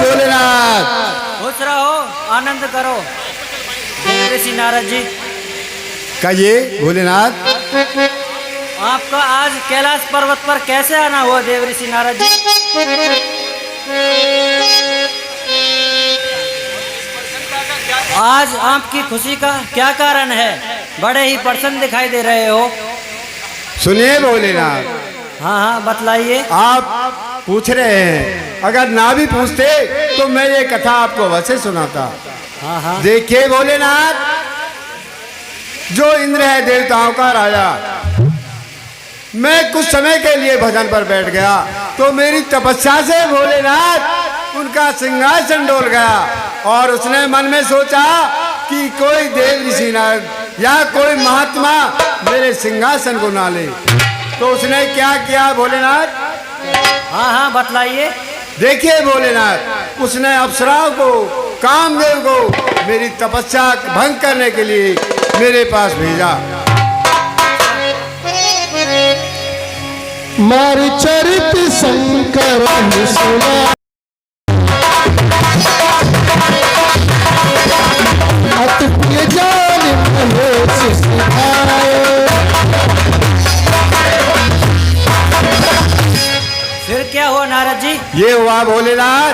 भोलेनाथ। खुश रहो, आनंद करो ऋषि नारद जी। कहिए भोलेनाथ। आपका आज कैलाश पर्वत पर कैसे आना हुआ देव ऋषि नारद जी? आज आपकी खुशी का क्या कारण है? बड़े ही प्रसन्न दिखाई दे रहे हो। सुनिए भोलेनाथ। हाँ हाँ बतलाइए। आप पूछ रहे हैं, अगर ना भी पूछते तो मैं ये कथा आपको वैसे सुनाता। हाँ हाँ देखिए भोलेनाथ, जो इंद्र है देवताओं का राजा, मैं कुछ समय के लिए भजन पर बैठ गया तो मेरी तपस्या से भोलेनाथ उनका सिंहासन डोल गया और उसने मन में सोचा कि कोई देव ऋषि नारद या कोई महात्मा मेरे सिंहासन को ना ले। तो उसने क्या किया भोलेनाथ? हाँ हाँ बतलाइए। देखिए भोलेनाथ, उसने अप्सराओं को, कामदेव को मेरी तपस्या भंग करने के लिए मेरे पास भेजा। मार चरित शंकर सुना, अति प्रिय जान महेश सिखाए। फिर क्या हुआ नारद जी? ये हुआ भोलेनाथ,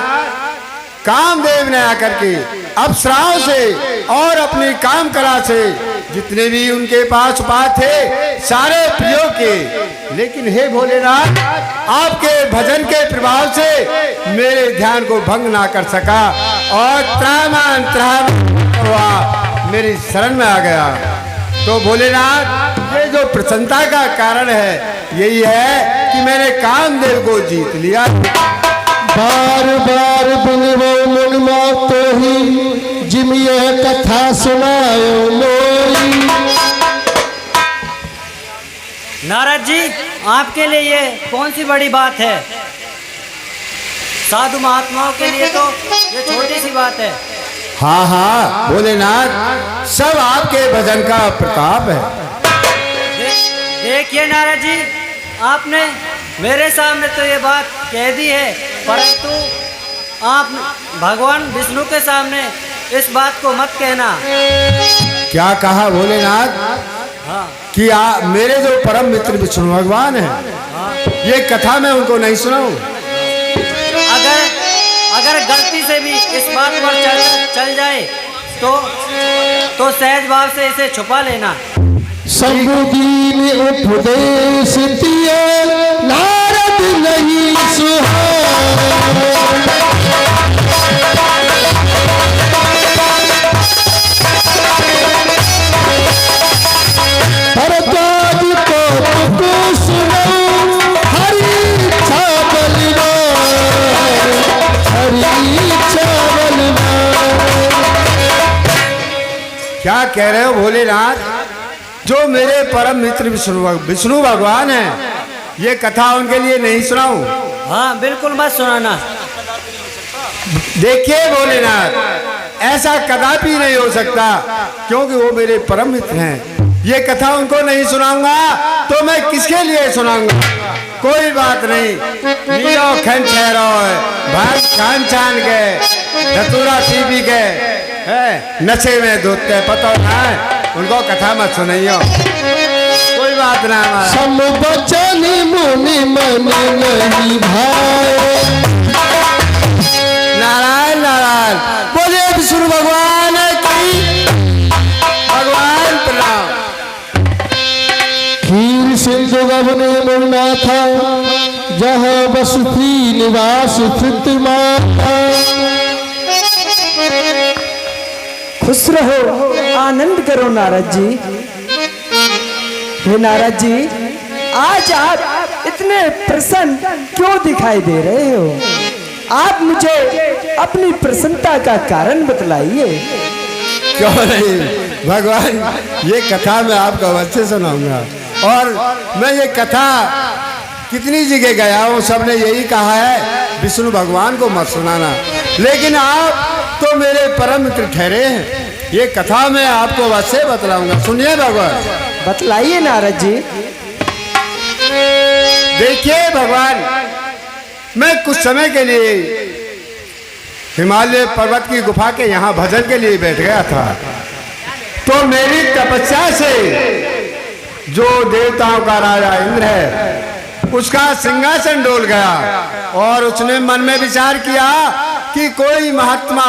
कामदेव ने आकर के अप्सराओं से और अपनी काम कला से जितने भी उनके पास उपाय थे सारे प्रयोग किए, लेकिन हे भोलेनाथ, आपके भजन के प्रभाव से मेरे ध्यान को भंग ना कर सका और त्रामान हुआ मेरी शरण में आ गया। तो भोलेनाथ, ये जो प्रसन्नता का कारण है यही है कि मैंने कामदेव को जीत लिया। बार बार बिनवो मुनमा तो ही जिम यह कथा सुनायो मोई। नारद जी, आपके लिए ये कौन सी बड़ी बात है? साधु महात्माओं के लिए तो ये छोटी सी बात है। हाँ हाँ भोलेनाथ, सब आपके भजन का प्रताप है। देखिए नारद जी, आपने मेरे सामने तो ये बात कह दी है, परंतु आप भगवान विष्णु के सामने इस बात को मत कहना। क्या कहा भोलेनाथ? हाँ कि मेरे जो परम मित्र विष्णु भगवान हैं, हाँ। ये कथा मैं उनको नहीं सुनाऊं? अगर गलती से भी इस बात पर चल जाए तो सहज भाव से इसे छुपा लेना। सबुदीन उपदेश दिए नारद नहीं सुहाए। भरद्वाज को सुनो, हरि इच्छा बलवान, हरि इच्छा बलवान। क्या कह रहे हो भोलेनाथ? जो मेरे परम मित्र विष्णु भगवान हैं, ये कथा उनके लिए नहीं सुनाऊं? हाँ बिल्कुल मत सुनाना। देखिए भोलेनाथ, ऐसा कदापि नहीं हो सकता, क्योंकि वो मेरे परम मित्र हैं। ये कथा उनको नहीं सुनाऊंगा तो मैं किसके लिए सुनाऊंगा? कोई बात नहीं, नीलो खन ठहरो भाग खान छान के धतूरा पी के है नशे में धोते पता ना है, उनको कथा मत सुनाइयो। कोई बात ना। सम बचन मुनि मन नहीं भाए। नारायण नारायण, बोलिए विष्णु भगवान की। भगवान प्रणाम। खीर सिंधु गगने मुन्ना था, जहाँ बसती निवास स्थित माता। खुश रहो, आनंद करो नारद जी। हे नारद जी, आज आप इतने प्रसन्न क्यों दिखाई दे रहे हो? आप मुझे अपनी प्रसन्नता का कारण बतलाइए। क्यों नहीं भगवान, ये कथा मैं आपको अवश्य सुनाऊंगा। और मैं ये कथा कितनी जगह गया हूँ, सबने यही कहा है विष्णु भगवान को मत सुनाना, लेकिन आप तो मेरे परम मित्र ठहरे हैं। ये कथा मैं आपको अवश्य बतलाऊंगा, सुनिए भगवान। बतलाइए नारद जी। देखिए भगवान, मैं कुछ समय के लिए हिमालय पर्वत की गुफा के यहाँ भजन के लिए बैठ गया था, तो मेरी तपस्या से जो देवताओं का राजा इंद्र है उसका सिंहासन डोल गया और उसने मन में विचार किया कि कोई महात्मा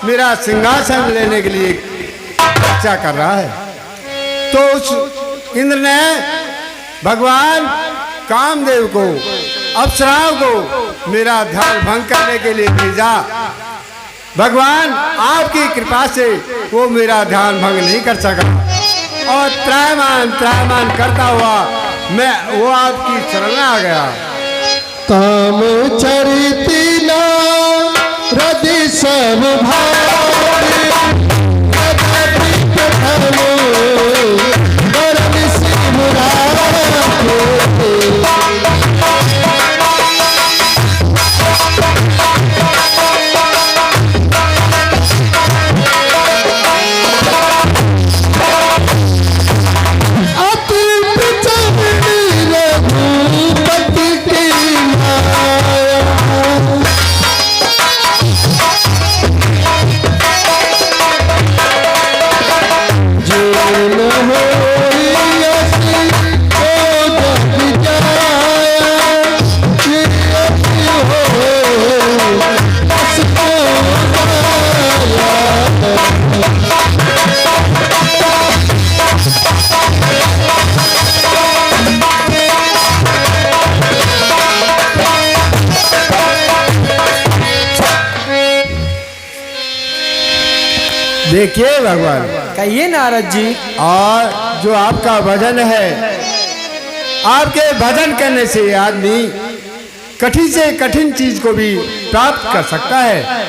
मेरा सिंहासन लेने के लिए चर्चा कर रहा है। तो उस इंद्र ने भगवान कामदेव को, अप्सराओं को मेरा ध्यान भंग करने के लिए भेजा। भगवान आपकी कृपा से वो मेरा ध्यान भंग नहीं कर सका और त्रायमान करता हुआ मैं वो आपकी शरण में आ गया। काम चरित ना हृदय सब भारी, देखिए भगवान, कहिए नारद जी। और जो आपका भजन है, आपके भजन करने से आदमी कठिन से कठिन चीज को भी प्राप्त कर सकता है।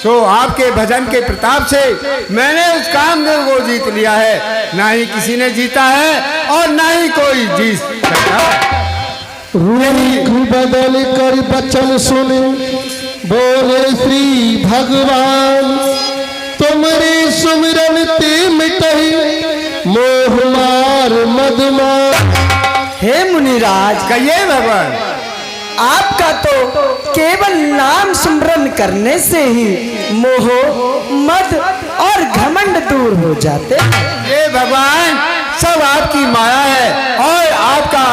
सो आपके भजन के प्रताप से मैंने उस कामदेव को जीत लिया है। ना ही किसी ने जीता है और ना ही कोई जीत सकता है। रूप बदल कर बचन सुने बोले श्री भगवान, तुमरे सुमिरन ते मिटहि मोह मार मदमार। हे मुनिराज, कहिए भगवान, आपका तो केवल नाम स्मरण करने से ही मोह, मद और घमंड दूर हो जाते। ये भगवान सब आपकी माया है और आपका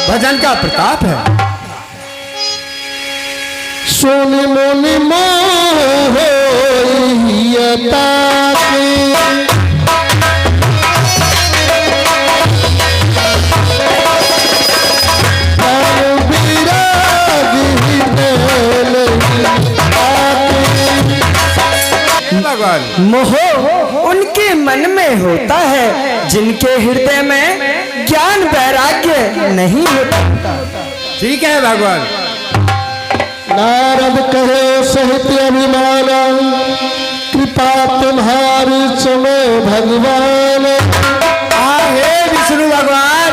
भजन का प्रताप है। सुन मुनि मोह मोह उनके मन में होता है जिनके हृदय में ज्ञान वैराग्य नहीं होता। ठीक है भगवान। नारद कहे सहित अभिमान, कृपा तुम्हारी सुनो भगवान। हे विष्णु भगवान,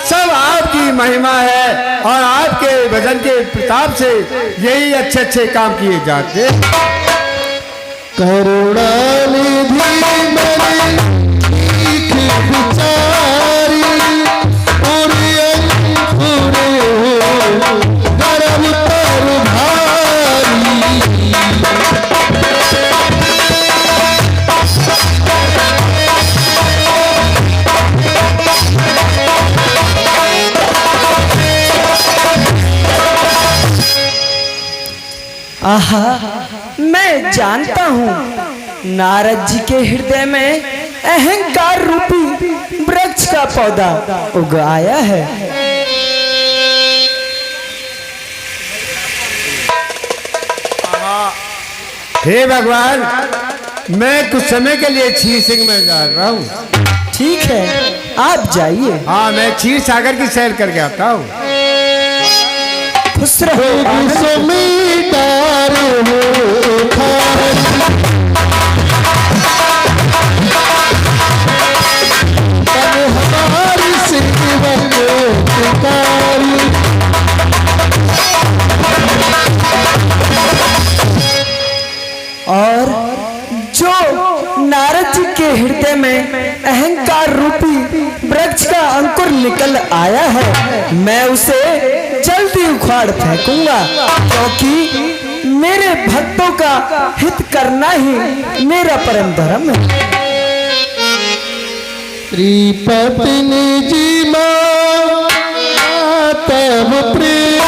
सब आपकी महिमा है और आपके भजन के प्रताप से यही अच्छे अच्छे काम किए जाते। करुणा निधि विचारी गरम पर भारी। आहा, मैं जानता हूँ नारद जी के हृदय में अहंकार रूपी वृक्ष का पौधा उग आया है। हे भगवान, मैं कुछ समय के लिए क्षीर सिंह में जा रहा हूँ। ठीक है, आप जाइए। हाँ, मैं क्षीर सागर की सैर करके आता हूँ। खुश रहो। और जो नारद जी के हृदय में अहंकार रूपी वृक्ष का अंकुर निकल आया है, मैं उसे जल्दी उखाड़ फेंकूंगा, क्योंकि मेरे भक्तों का हित करना ही मेरा परम धर्म है। श्रीपत्नी जी माँ तब प्रेम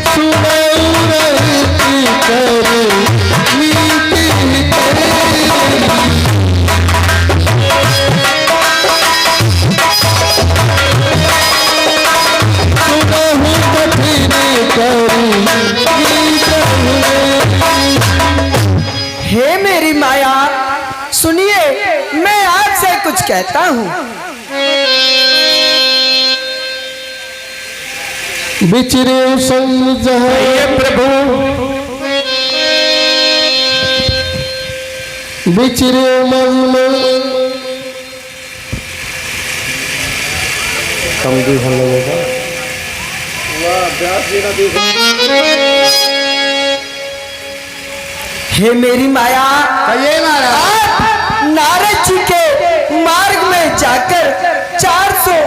सुनऊ रहती कर मीठी सुनहु कठिन करी हे मेरी माया, सुनिए मैं आपसे कुछ कहता हूँ। बिचरे संग जहाँ प्रभु बिचरे मन में कमजोर होने लगा। हे मेरी माया, कहिए महाराज। आप नारद जी के मार्ग में जाकर 400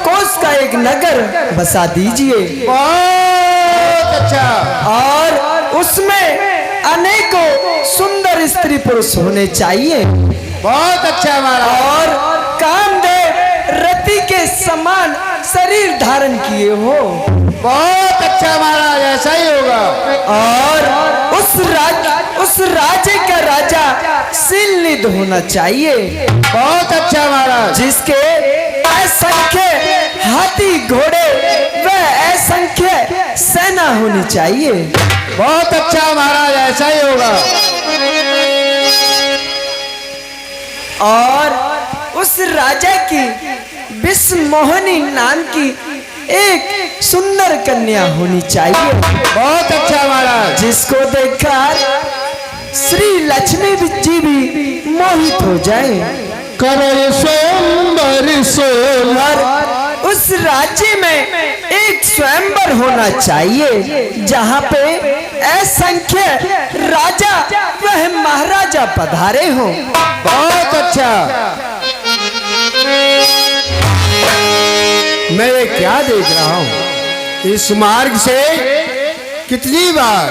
कोस का एक नगर बसा दीजिए बहुत अच्छा। और उसमें अनेकों सुंदर स्त्री पुरुष होने चाहिए बहुत अच्छा महाराज। और कामदेव रति के समान शरीर धारण किए हो। बहुत अच्छा महाराज, ऐसा ही होगा। और उस राज्य का राजा शीलनिध होना चाहिए। बहुत अच्छा महाराज। जिसके असंख्य हाथी घोड़े व असंख्य सेना होनी चाहिए। बहुत अच्छा महाराज, ऐसा ही होगा। और उस राजा की विश्वमोहिनी नाम की एक सुंदर कन्या होनी चाहिए। बहुत अच्छा महाराज। जिसको देखकर श्री लक्ष्मी जी भी मोहित हो जाए। करे स्वयंवर सोहर उस राज्य में एक स्वयंवर होना चाहिए जहाँ पे असंख्य राजा वह महाराजा पधारे हो। बहुत अच्छा। मैं ये क्या देख रहा हूँ, इस मार्ग से कितनी बार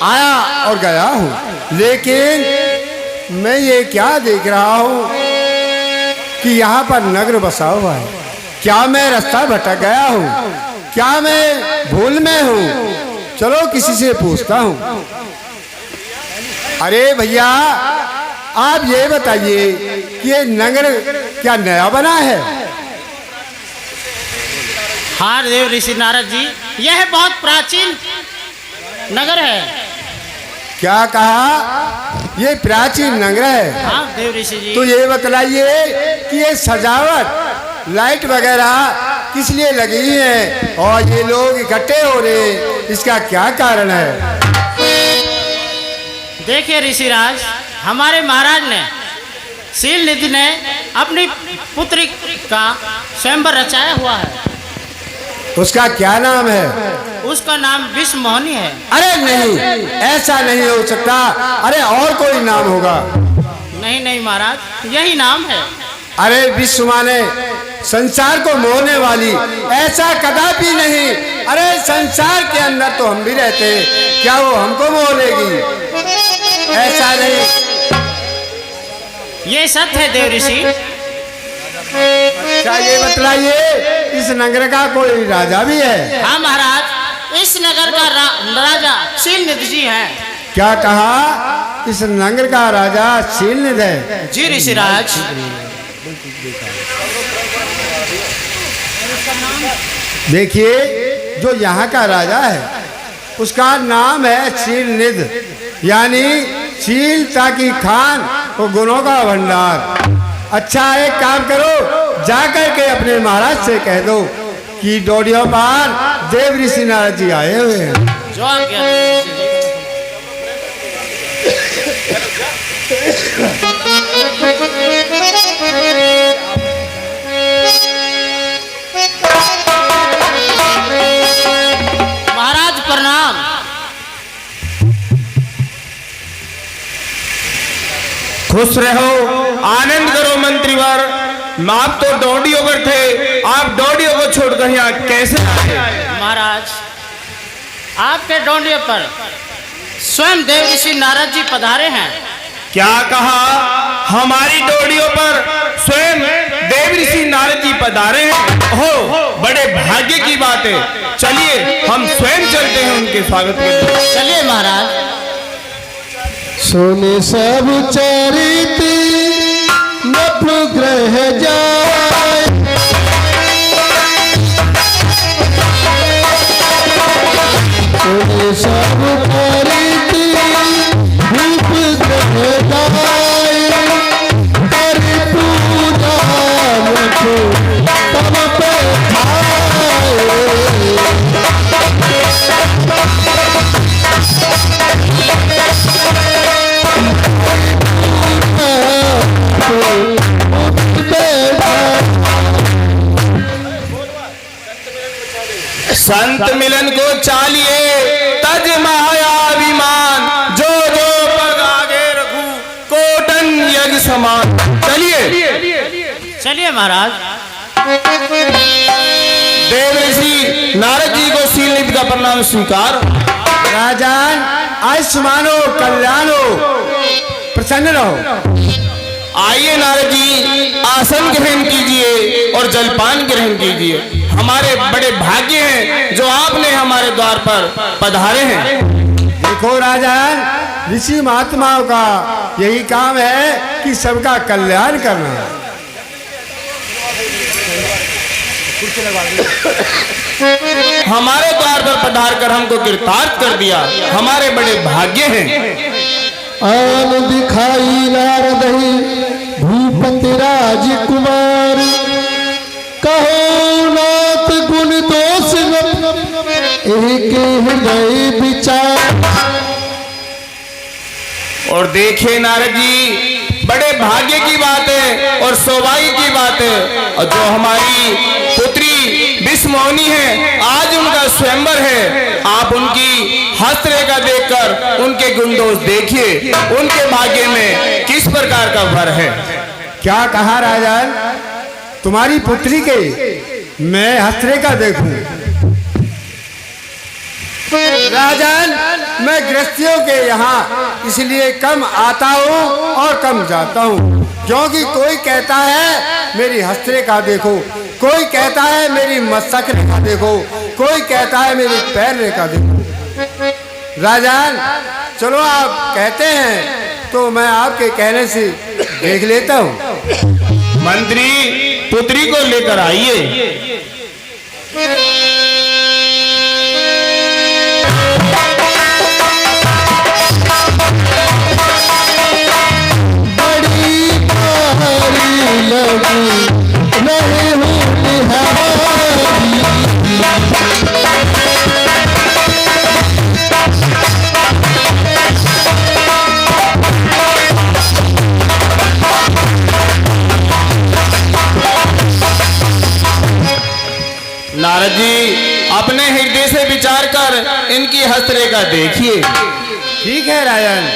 आया और गया हूँ, लेकिन मैं ये क्या देख रहा हूँ कि यहाँ पर नगर बसा हुआ है। क्या मैं रास्ता भटक गया हूँ? क्या मैं भूल में हूँ? चलो किसी से पूछता हूँ। अरे भैया, आप ये बताइए कि ये नगर क्या नया बना है? हाँ देव ऋषि नारद जी, यह बहुत प्राचीन नगर है। क्या कहा? ये प्राचीन नगर है? हाँ देव ऋषि जी। तो ये बतलाइए कि ये सजावट लाइट वगैरह किस लिए लगी है और ये लोग इकट्ठे हो रहे हैं, इसका क्या कारण है? देखिए ऋषिराज, हमारे महाराज ने शीलनिधि ने अपनी पुत्री का स्वयंवर रचाया हुआ है। उसका क्या नाम है? उसका नाम विश्वमोहिनी है। अरे नहीं, ऐसा नहीं हो सकता। अरे और कोई नाम होगा। नहीं नहीं महाराज, यही नाम है। अरे विश्व माने संसार को मोहने वाली, ऐसा कदापि नहीं। अरे संसार के अंदर तो हम भी रहते हैं, क्या वो हमको मोह लेगी? ऐसा नहीं। ये सत्य है देव ऋषि। क्या ये बतलाइए, इस नगर का कोई राजा भी है? हाँ महाराज, इस नगर का राजा शीलनिधि जी हैं। क्या कहा? इस नगर का राजा शीलनिधि है? जी ऋषिराज। देखिए, जो यहाँ का राजा है उसका नाम है शीलनिधि, यानी शीलता की खान और गुणों का भंडार। अच्छा, एक काम करो, जाकर के अपने महाराज से कह दो कि डोडियों पार देव ऋषि नारद जी आए हुए हैं। जो आज्ञा देव ऋषि जी। महाराज प्रणाम। खुश रहो, आनंद करो मंत्रीवर। आप तो डोडियों पर थे, आप डोडियों को छोड़कर यहाँ कैसे आए? महाराज, आपके डोंडियों पर स्वयं देव ऋषि नारद जी पधारे हैं। क्या कहा? हमारी डोडियों पर स्वयं देव ऋषि नारद जी पधारे हैं। हो, बड़े भाग्य की बात है। चलिए हम स्वयं चलते हैं उनके स्वागत के लिए। चलिए महाराज। सोने सब चरित नभ ग्रह जाए, सोने सब चरित रूप ग्रह जाए, कर पूजा मुख तब पे संत मिलन को चालिए तज महायाभिमान, जो जो पग आगे रखू कोटन यज्ञ समान। चलिए चलिए महाराज। देव ऋषि नारद जी को शील निधि का प्रणाम स्वीकार। राजन, आयुष्मानो कल्याणो, प्रसन्न रहो। आइए नारद जी, आसन ग्रहण कीजिए और जलपान ग्रहण कीजिए। हमारे बड़े भाग्य हैं जो आपने हमारे द्वार पर पधारे हैं। देखो राजन, ऋषि महात्माओं का यही काम है कि सबका कल्याण करना। हमारे द्वार पर पधार कर हमको कृतार्थ कर दिया, हमारे बड़े भाग्य हैं। आन दिखाई नारद भूपति राजकुमार, कहो नाथ गुण दोष एक हृदय विचार। और देखे नारद जी, बड़े भाग्य की बात है और सौभाग्य की बात है। और जो हमारी पुत्री विष्णुमोनी है, आज उनका स्वयंवर है। आप उनकी हस्तरेखा देखकर उनके गुण दोष देखिए, उनके भाग्य में किस प्रकार का भर है। क्या कहा राजन? तुम्हारी पुत्री के मैं हस्तरेखा देखूं? राजन, मैं गृहस्थियों के यहाँ इसलिए कम आता हूँ और कम जाता हूँ, क्योंकि कोई कहता है मेरी हस्तरेखा देखो, कोई कहता है मेरी मस्तक रेखा देखो, कोई कहता है मेरी पैर रेखा देखो। राजन, चलो आप कहते हैं तो मैं आपके कहने से देख लेता हूँ। मंत्री, पुत्री को लेकर आइए। बड़ी भारी लगी नहीं हूँ निहारी, नारद जी, अपने हृदय से विचार कर इनकी हस्तरेखा देखिए। ठीक है राजन।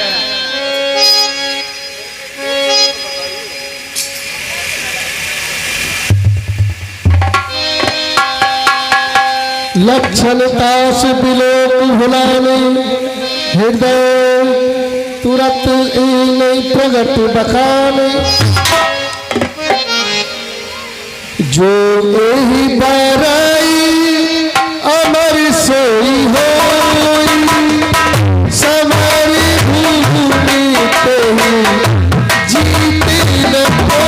लक्षण ताश बिलोक भुलाने, हृदय तुरंत नहीं प्रगट बखाने, जो यही बाराई अमर सोई होई, समारी भूमि पे जीते न कोई।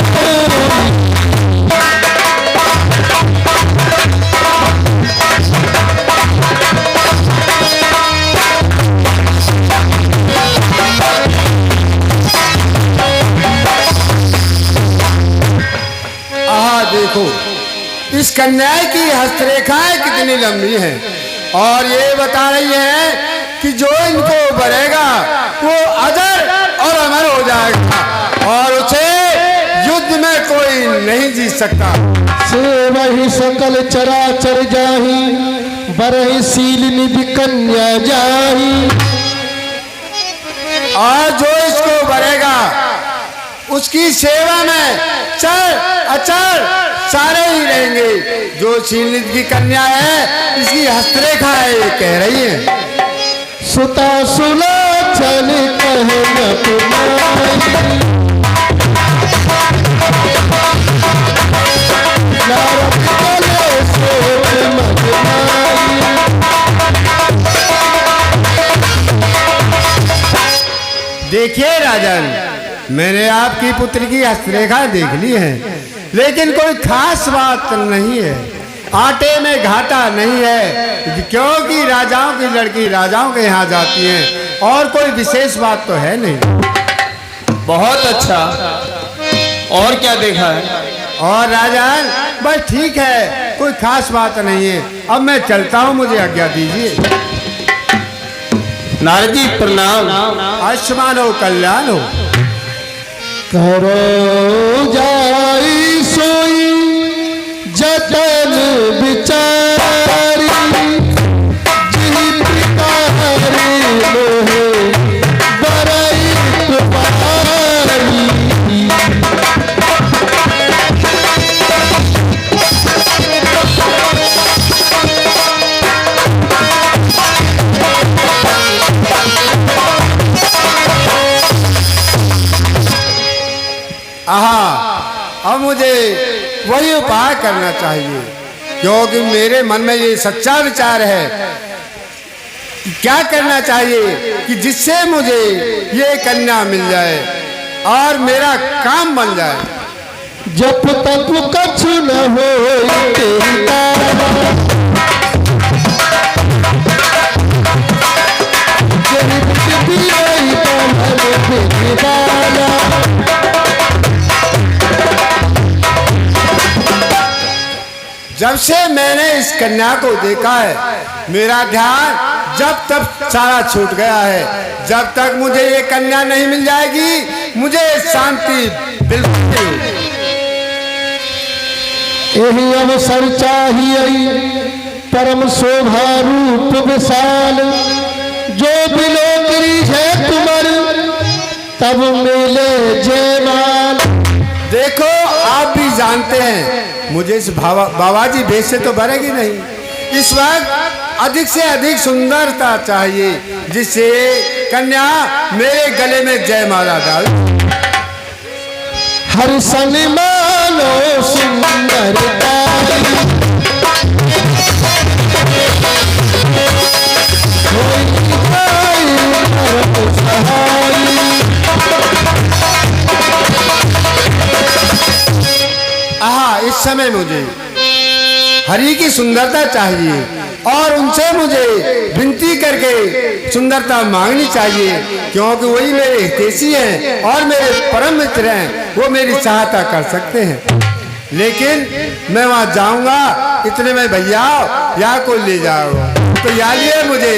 देखो इस कन्या की हस्तरेखाएं कितनी लंबी हैं और ये बता रही है कि जो इनको भरेगा वो अजर और अमर हो जाएगा और उसे युद्ध में कोई नहीं जीत सकता। से वही सकल चराचर जाही, बरही शील निधि कन्या जाही। और जो इसको भरेगा उसकी सेवा में चर अचर सारे ही रहेंगे। जो शील निधि की कन्या है इसकी हस्तरेखा है, ये कह रही है। सुता सुलोचन कहे न पुनाई। नारद बोले सोच मत माई। देखिए राजन, मैंने आपकी पुत्र की हस्तरेखा देख ली है, लेकिन कोई खास बात नहीं है, आटे में घाटा नहीं है, क्योंकि राजाओं की लड़की राजाओं के यहाँ जाती है और कोई विशेष बात तो है नहीं। बहुत अच्छा, और क्या देखा है? और राजन बस ठीक है, कोई खास बात नहीं है। अब मैं चलता हूँ, मुझे आज्ञा दीजिए। नारद जी प्रणाम। आयुष्मान हो, कल्याण हो। करो जाई सोई जतन विचारी। जिहि प्रकारी मोहे बरई कुमारी। आहा, अब मुझे वही उपाय करना चाहिए, क्योंकि मेरे मन में ये सच्चा विचार है कि क्या करना चाहिए कि जिससे मुझे ये कन्या मिल जाए और मेरा काम बन जाए। जब तक कछु न हो तेरी तारा। जब भी आई कमल फिर डाला। जब से मैंने इस कन्या को देखा है, मेरा ध्यान जब तक सारा छूट गया है। जब तक मुझे ये कन्या नहीं मिल जाएगी, मुझे शांति बिल्कुल नहीं। यही अवसर चाहिए परम शोभा रूप विशाल। जो बिलोकरी है तुमर तब मिले जयमाल। देखो, आप भी जानते हैं मुझे इस बाबाजी भेष से तो भरेगी नहीं। इस वक्त अधिक से अधिक सुंदरता चाहिए, जिससे कन्या मेरे गले में जयमाला डाल। हर सन मानो सुंदरता। आहा, इस समय मुझे हरि की सुंदरता चाहिए और उनसे मुझे विनती करके सुंदरता मांगनी चाहिए, क्योंकि वही मेरे हितैषी हैं और मेरे परम मित्र हैं, वो मेरी सहायता कर सकते हैं। लेकिन मैं वहाँ जाऊँगा, इतने में भैया या कोई ले जाओ, तो याद मुझे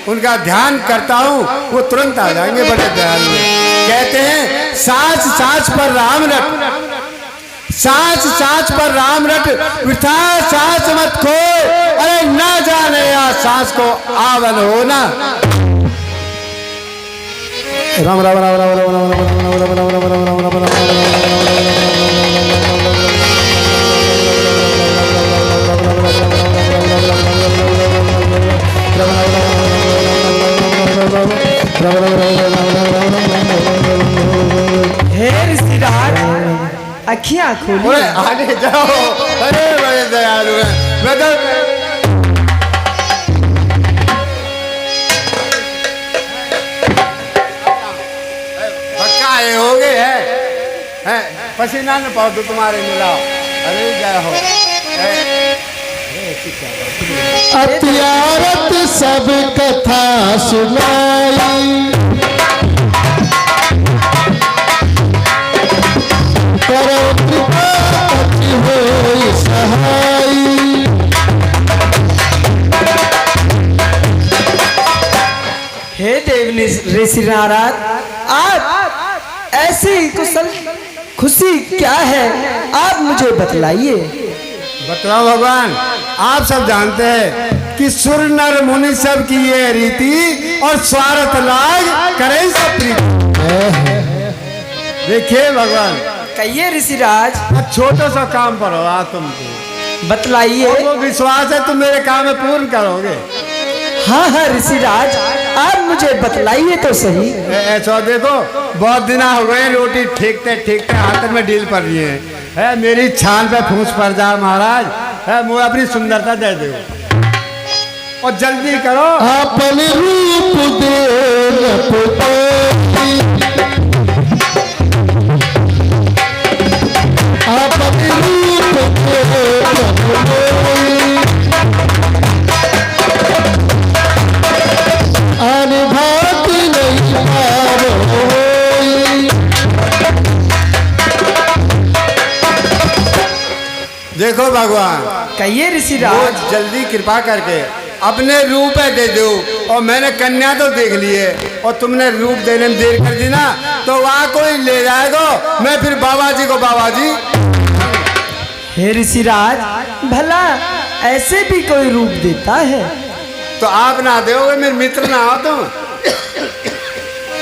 उनका ध्यान करता हूँ, वो तुरंत आ जाएंगे। बड़े दयालु कहते हैं, सांस सांस पर राम रट, सांस सांस पर राम रट, वृथा सांस मत खो। अरे ना जाने या सांस को आवन हो ना। राम राम राम राम राम राम राम राम राम राम राम राम हे ऋषिराज, अखियां खोलो। अरे आगे जाओ। अरे बड़े दयालु हैं। मैं तो पक्का हो गए हैं, पसीना न पाओ तो तुम्हारे मिलाओ। अरे जय हो। अत्यारत सब कथा सुनाई। परम कृपा होई सहाई। हे देव ऋषि नारद, आप ऐसी कुशल खुशी क्या है, आप मुझे बतलाइए। बताओ भगवान, आप सब जानते हैं कि सुर नर मुनि सब की ये रीति और स्वार्थ लाग करें सब प्रीति। देखिए भगवान, कहिए ऋषिराज। अब छोटा सा काम पर हो आ तुमको, बतलाइए। वो विश्वास है तुम मेरे काम में पूर्ण करोगे। हाँ हाँ ऋषिराज, आप मुझे बतलाइए तो सही। ऐसा देखो, बहुत दिन हो गए रोटी ठीकते ठीकते हाथ में डील पड़ रही है मेरी छान पे फूस पड़ जा महाराज। है मुझे अपनी सुंदरता दे दो और जल्दी करो। अपन रूप दे अपन रूप अनुभव नहीं पारो। देखो भगवान, कहिए ऋषिराज। बहुत जल्दी कृपा करके अपने रूप दे दो। और मैंने कन्या तो देख ली है और तुमने रूप देने में देर कर दी ना, तो वहाँ कोई ले जाएगा, मैं फिर बाबा जी को बाबा जी। हे ऋषिराज, भला ऐसे भी कोई रूप देता है? तो आप ना दोगे, मेरे मित्र ना हो तुम।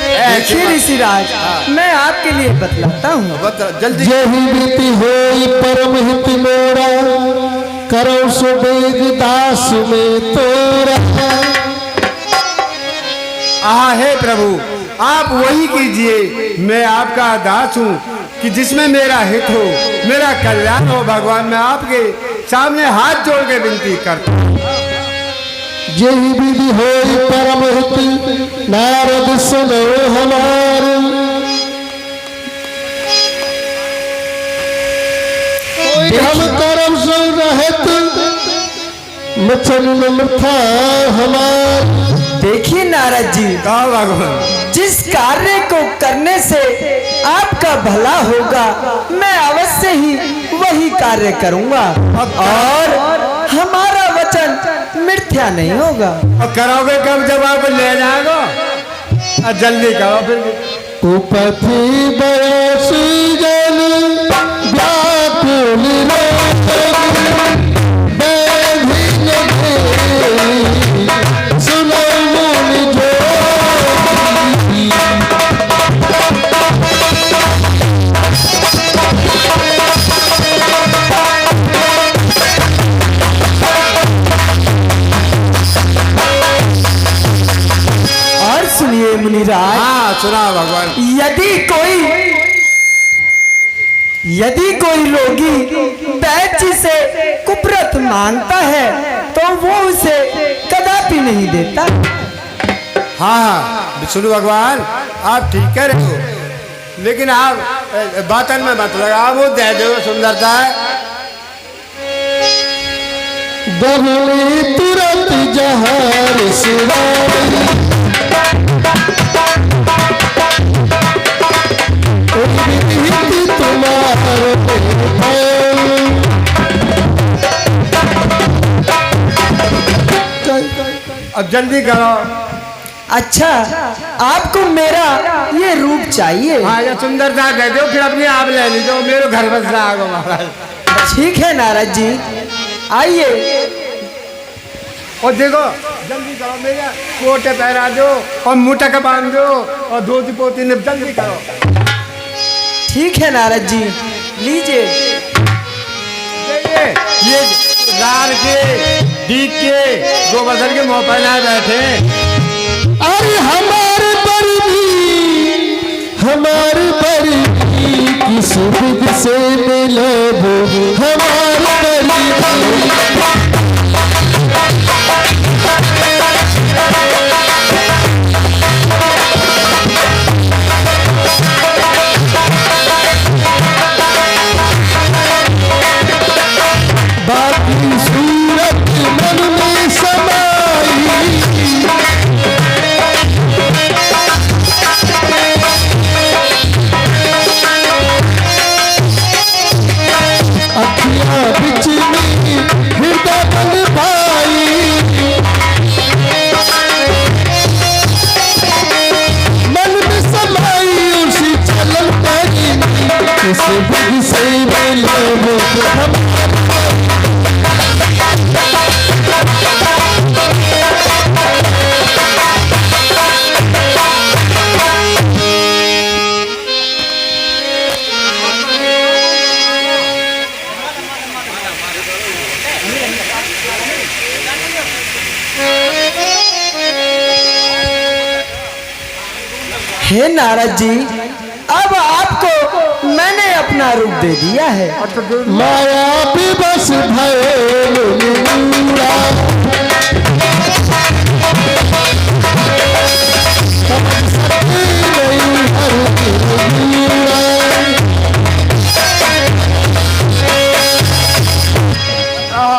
देखिए ऋषिराज, मैं आपके लिए बतलाता हूँ। जल्दी। यही बीती होई परम हित मोरा, करो सो वेद दास में तोरा। हे प्रभु, आप वही कीजिए, मैं आपका दास हूँ कि जिसमें मेरा हित हो, मेरा कल्याण हो। भगवान, मैं आपके सामने हाथ जोड़ के विनती करता हूँ। यही विधि होई परम हित, नारद सुनो हमार। हम करम सो रहत, मचन मथा हमार। देखिए नारद जी, कहा भगवान, जिस कार्य को करने से आपका भला होगा, मैं अवश्य ही वही कार्य करूंगा और हमारा वचन मिथ्या नहीं होगा। और करोगे कब, जब आप ले जाएगा? जल्दी करो फिर। उपथि बरस जल व्याकुल बैधिन घेरी, सुनो मुनि जोगी। और सुनिए मुनिराज, हाँ सुना भगवान। यदि कोई रोगी वैद्य जी से कुप्रत मांगता है तो वो उसे कदापि नहीं देता। हाँ सुनो भगवान, आप ठीक कह रहे हो, लेकिन आप बातन में मत लगा, वो दे दो सुंदरता है। दहली तुरंत जहर सिरारी, हित तुम्हारे अब जल्दी करो। अच्छा, आपको मेरा ये रूप चाहिए? हाँ, ये सुंदरता दे दो, फिर अपने आप ले लीजिए, मेरे घर बसना आगो महाराज। ठीक है नारद जी, आइए। और देखो जल्दी करो, मेरा कोट पहरा दो और मुटक बांध दो और धोती पोती ने जल्दी करो। ठीक है नारद जी, लीजिए। ये लाल के डीक के गोवर्धन के मुंह पर ना बैठे। अरे हमारे बड़ी किस विध से मिले वो हमारे बड़ी। बाकी सूरत मन में समाई, अखियां बिच में हृदय बन भाई। मन में समाई उसी चलन परी, किस विध से मिले वो हम। हे नारद जी, अब आपको मैंने अपना रूप दे दिया है। माया भी बस भयल नीरा,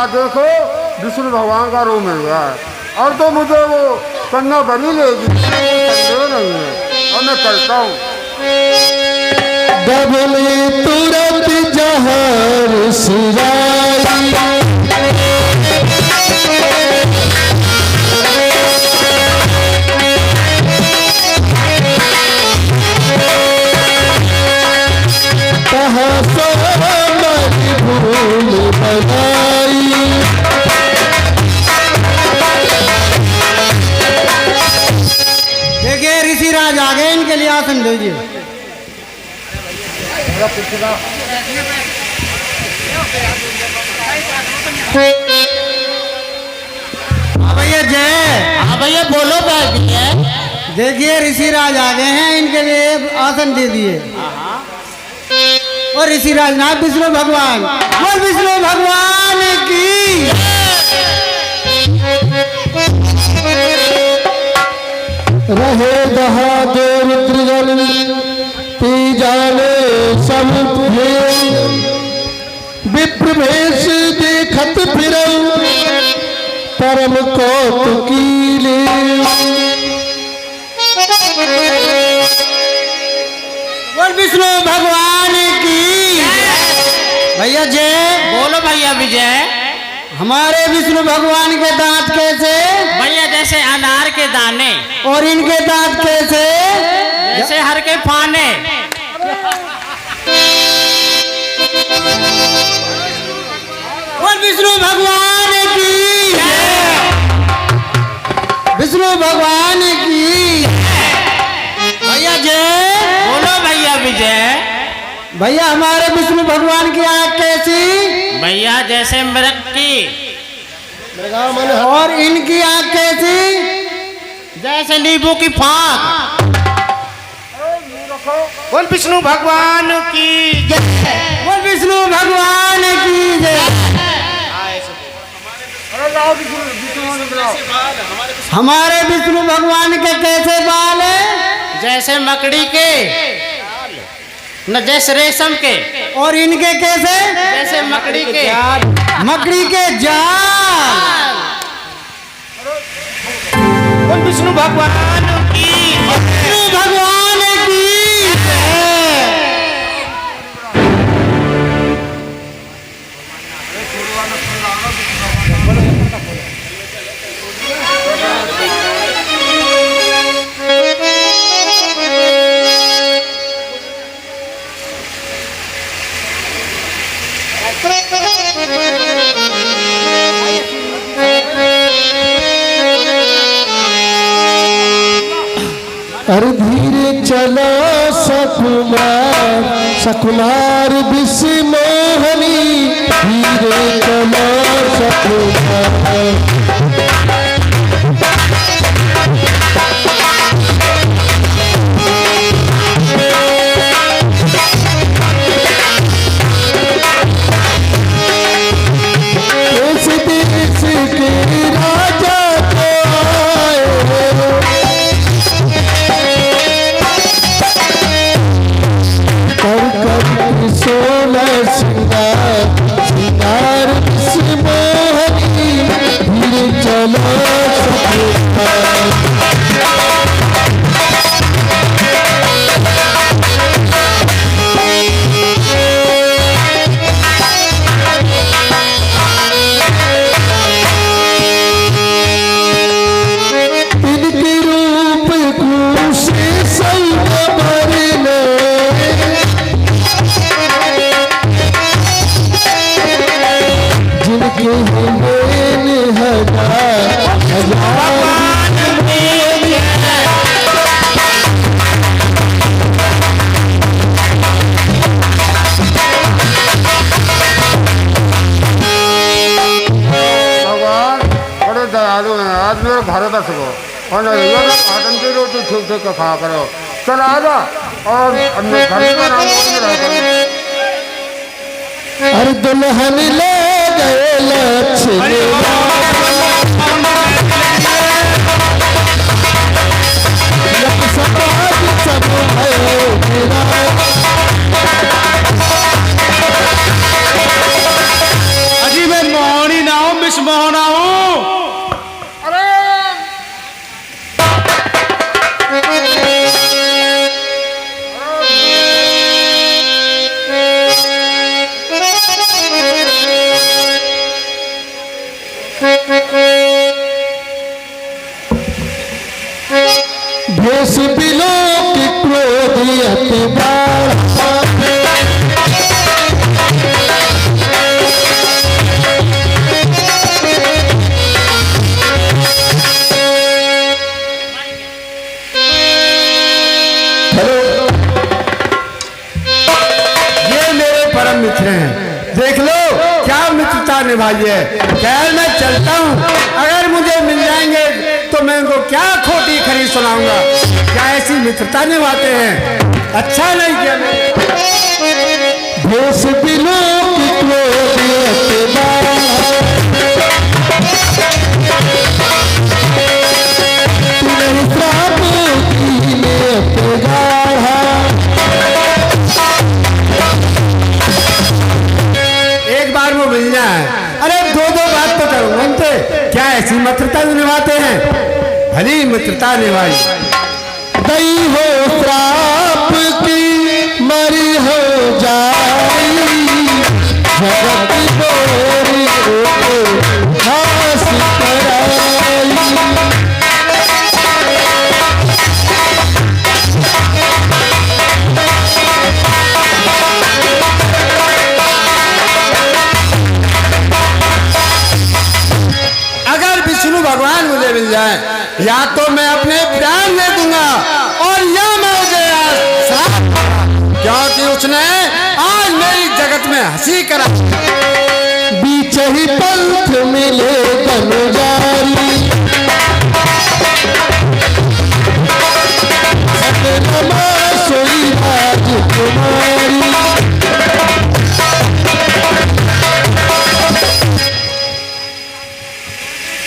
देखो विष्णु भगवान का रूप मिल गया है। और तो मुझे वो करना बनी लेगी, संदेह नहीं है और मैं करता हूँ। डबले तुरंत जहर सिराई, कहाँ सो मेरी भूल बनाई। देखिए ऋषिराज आ गए, इनके लिए आसन दीजिए। हाँ भैया जय। हाँ भैया बोलो भैया। देखिए ऋषिराज आ गए हैं, इनके लिए आसन दे दिए। और ऋषिराज नाथ विष्णु भगवान, बोल विष्णु भगवान की। रहे बहादुर त्रिजल पी जाने सब विप्र भेष देखत फिरऊ, परम कौतुकीले। बोल विष्णु भगवान की। भैया जय। बोलो भैया विजय। हमारे विष्णु भगवान के दांत कैसे? भैया जैसे अनार के दाने, और इनके दांत कैसे? जैसे हर के फाने। बोल विष्णु भगवान की। विष्णु भगवान की। भैया जय। बोलो भैया विजय। भैया हमारे विष्णु भगवान की आँख कैसी? भैया जैसे मृग की। और इनकी आँख कैसी? जैसे नींबू की फाक। बोल विष्णु भगवान की जय। बोल विष्णु भगवान की जय। हमारे विष्णु भगवान के कैसे बाल है? जैसे मकड़ी के, न जैसे रेशम के। और इनके कैसे? जैसे मकड़ी के। मकड़ी के जाल। बोल विष्णु भगवान की। विष्णु भगवान की जय। अरे धीरे चलो सकुमार, सकुमार विषमोहनी, धीरे चलो सकुमार। देश देश के राजा को आए, कर कर सोना सिंगार, सिंगार विषमोहनी, धीरे चलो सकुमार। इनके रूप को से संवर ले, जिनके हिमेन हजार हजार। भगवान बड़े दयालु हैं। आज मेरे घर बस गो और आदम की रोटी ठीक ठीक खा करो। चल आजा और अपने घर में आराम से रह। अरे दुल्हन ले गए लक्ष्मी सब है अजी मैं मोहनी ना हूँ, मिस मोहना हूँ। भेष बिलो की क्रोधी अतिबार ये मेरे परम मित्र हैं, देख लो क्या मित्रता निभाई है। खैर मैं चलता हूँ, अगर मुझे मिल जाएंगे तो मैं उनको क्या खोटी खरी सुनाऊंगा। क्या ऐसी मित्रता निभाते हैं, अच्छा नहीं किया मैं। भेष बिलो की क्रोधी अतिबार तुम्हें श्राप कीने अतिगाढ़ा। एक बार वो मिल जाए, अरे दो दो बात तो करूंगा उनसे। क्या ऐसी मित्रता निभाते हैं, भली मित्रता निभाई। दई हो श्राप की मरी हो जाई जगत गोरी को घास कराई। अगर विष्णु भगवान मुझे मिल जाए, या तो मैं अपने प्राण दे दूंगा और या मैं उसे श्राप, क्योंकि उसने आज मेरी जगत में हंसी करा। बीच ही पंथ मिले कनुजारी सतनमा सोई राजकुमारी।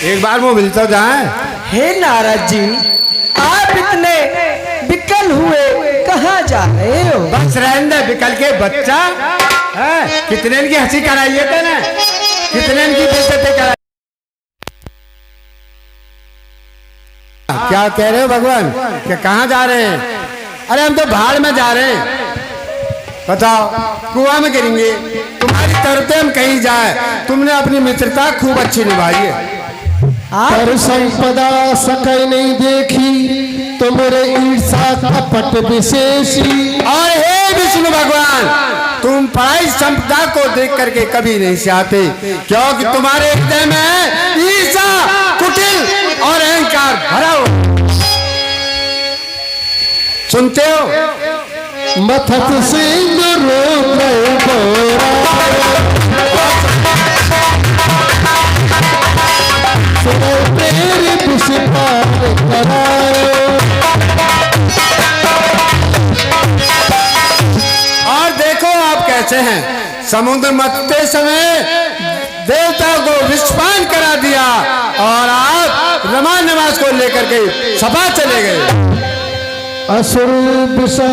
एक बार वो मिलता जाए। हे नारद जी, आप इतने विकल हुए कहाँ जा रहे हो? बस रहने दे विकल के बच्चा है। कितने इनकी हंसी कराई है तेने, कितने इनकी बेइज्जती कराई। क्या कह रहे हो भगवान, क्या कहाँ जा रहे हैं? अरे हम तो भाड़ में जा रहे हैं। बताओ, कुआं में गिरेंगे। तुम्हारी तरते हम कहीं जाए। तुमने अपनी मित्रता खूब अच्छी निभाई है। पर संपदा सकै नहीं देखी तुमरे ईर्षा कपट विशेषी। और हे विष्णु भगवान, तुम पराई संपदा को देख करके कभी नहीं से आते, क्योंकि तुम्हारे हृदय में ईर्षा, कुटिल और अहंकार भरा हो। सुनते हो? मथत सिंदूर और देखो आप कैसे हैं। समुद्र मथते समय देवता को विषपान करा दिया और आप रमा नमाज को लेकर के सभा चले गए। असुर विषा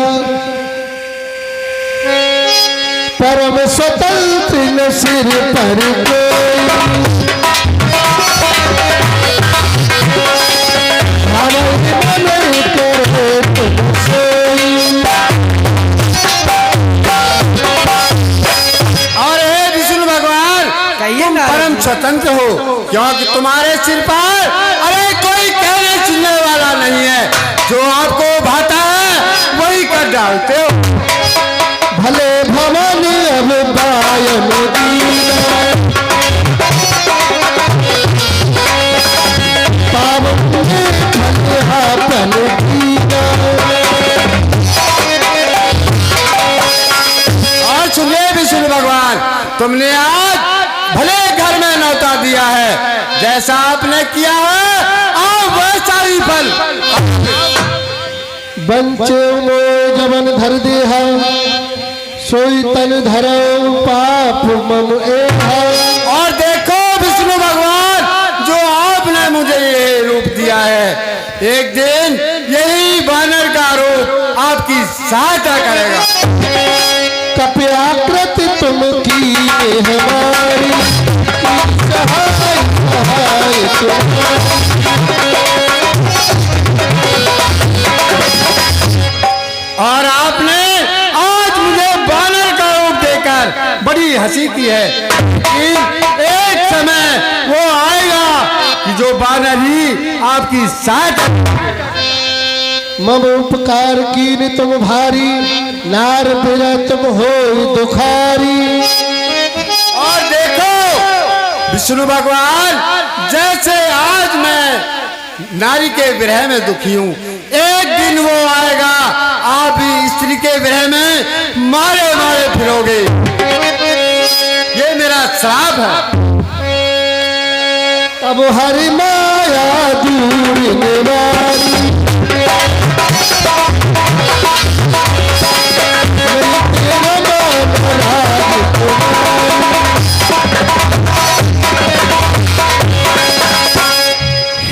परम स्वतंत्र न सिर पर कोई। और हे विष्णु भगवान, तुम परम स्वतंत्र हो, क्योंकि तुम्हारे सिर पर अरे कोई कहने सुनने वाला नहीं है। जो आपको भाता है वही कर डालते हो। भले भवन अब बायन दीना पावन भले हापन दीना। और सुनिए विष्णु भगवान, तुमने आज भले घर में न्योता दिया है। जैसा आपने किया है आप वैसा ही फल। बंचे मोय जबन धर देहा सोई तन धरो पाप मम एहा। और देखो विष्णु भगवान, जो आपने मुझे ये रूप दिया है, एक दिन यही वानर का रूप आपकी सहायता करेगा। कप्याकृति तुम की हमारी सहाय सहाय और आपने आज मुझे वानर का रूप देकर बड़ी हंसी की है, कि एक समय वो आएगा कि जो वानर ही आपकी सहायता। मम उपकार कीन तुम भारी नार बिना तुम हो दुखारी। और देखो विष्णु भगवान, जैसे आज मैं नारी के विरह में दुखी हूँ, एक दिन वो आएगा आप भी स्त्री के विरह में मारे मारे फिरोगे। ये मेरा श्राप है। अब हरि माया दूर निवारी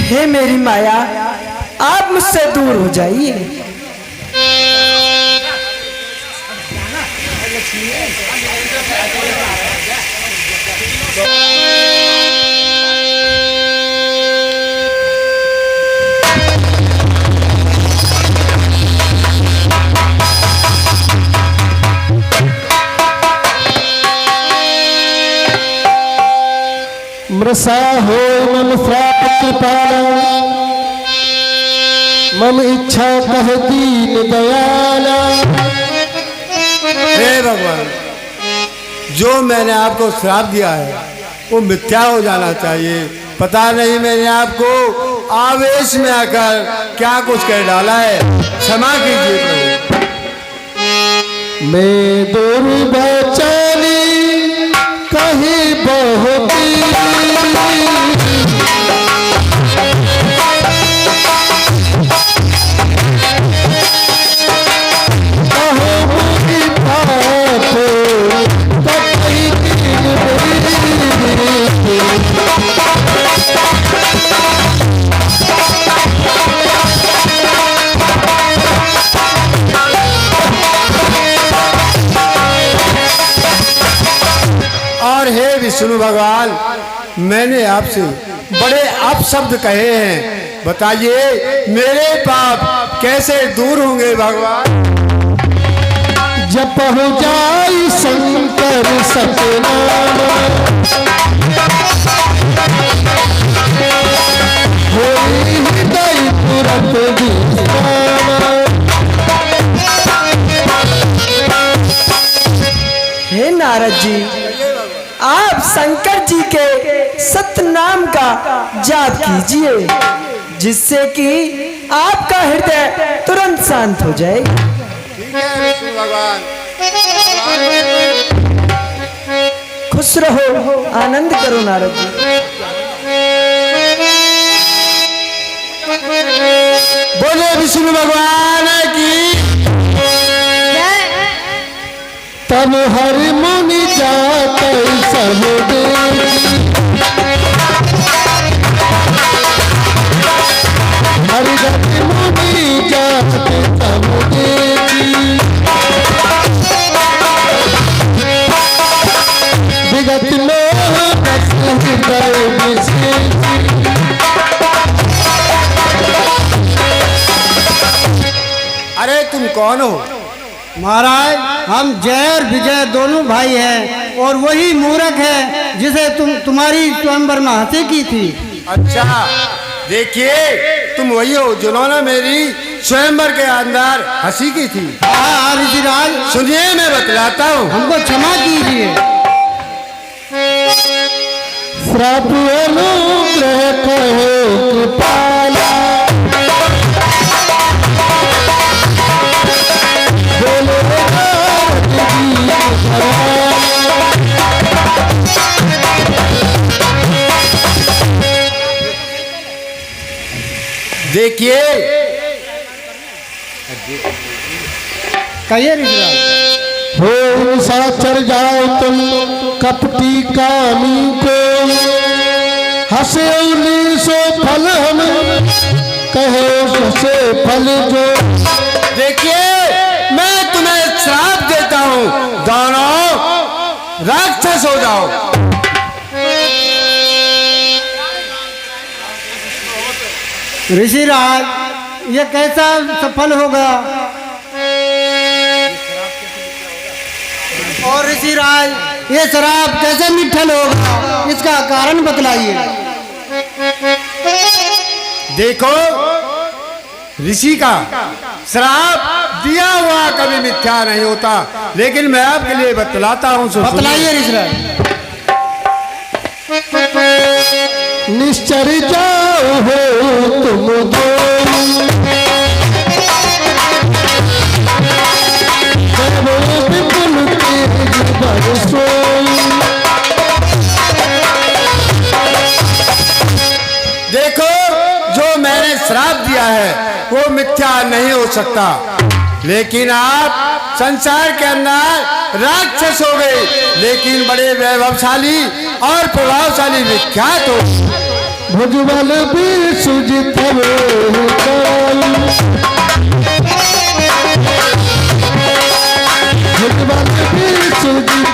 हे मेरी माया, आप मुझसे दूर हो जाइए। मृषा हो मम श्राप कृपाला मम इच्छा कह दीन दयाला। हे भगवान, जो मैंने आपको श्राप दिया है वो मिथ्या हो जाना चाहिए। पता नहीं मैंने आपको आवेश में आकर क्या कुछ कर डाला है, क्षमा कीजिए प्रभु। मैं दुर्बचानी कहीं बहुती और हे विष्णु भगवान, मैंने आपसे बड़े अपशब्द कहे हैं, बताइए मेरे पाप कैसे दूर होंगे भगवान। जब हो जाई शंकर सतनाम होई हृदय तुरंत विश्राम। हे नारद जी, आप शंकर जी के सतनाम का जाप कीजिए, जिससे कि आपका हृदय तुरंत शांत हो जाए। ठीक है विष्णु भगवान। खुश रहो, आनंद करो नारद जी। बोले विष्णु भगवान की। तब हरि मुनि जाते सब हरि गति मुनि जाते सब विगत मोह हृदय विशेष। अरे तुम कौन हो? महाराज, हम जय और विजय दोनों भाई हैं, और वही मूर्ख है जिसे तुम्हारी स्वयंवर में हंसी की थी। अच्छा, देखिए तुम वही हो जिन्होंने मेरी स्वयंवर के अंदर हंसी की थी। हाँ ऋषिराज, सुनिए मैं बतलाता हूँ। हमको क्षमा कीजिए। श्राप अनुग्रह कहो कृपाला बोलो नारद जी देखिए कहिए ऋषिराज। हो साचर जाओ तुम कपटी कामी को, हंसे सो फल हम कहे से फल जो। देखिए, मैं तुम्हें श्राप देता हूँ, दोनों राक्षस हो जाओ। ऋषिराज, ये कैसा सफल होगा? और ऋषिराज, ये शराब कैसे निठल होगा, इसका कारण बतलाइए। देखो, ऋषि का श्राप दिया हुआ कभी मिथ्या नहीं होता, लेकिन मैं आपके लिए बतलाता हूँ। बतलाइए ऋषिराज। निश्चर जाओ हो तुम दो, विपुल तेज बरसो। देखो, जो मैंने श्राप दिया है वो मिथ्या नहीं हो सकता, लेकिन आप संसार के अंदर राक्षस हो गए, लेकिन बड़े वैभवशाली और प्रभावशाली विख्यात हो। भुजबल बीर सुजित भुजबल बीर सुजित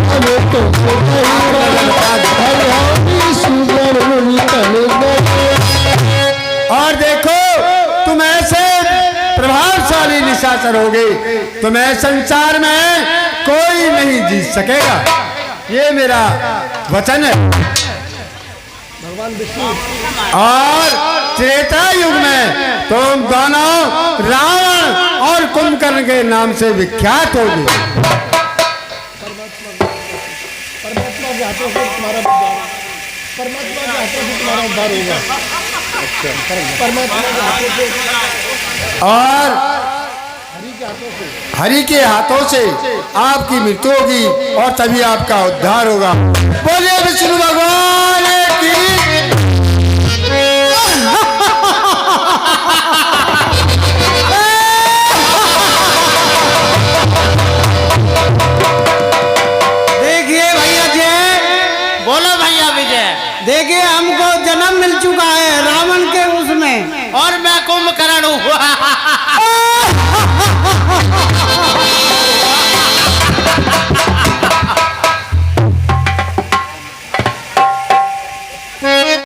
और देखो, तुम ऐसे प्रभावशाली निशाचर हो गए, तुम्हें संसार में कोई नहीं जीत सकेगा, ये मेरा वचन है। और त्रेता युग में तुम दोनों रावण और कुंभकर्ण के नाम से विख्यात होगे। और हरि के हाथों से आपकी मृत्यु होगी और तभी आपका उद्धार होगा। बोलिए विष्णु भगवान की। देखिए भैया जय। बोलो भैया विजय। देखिए, हमको जन्म मिल चुका है रावण के उसमें, और मैं कुंभकर्ण हूँ।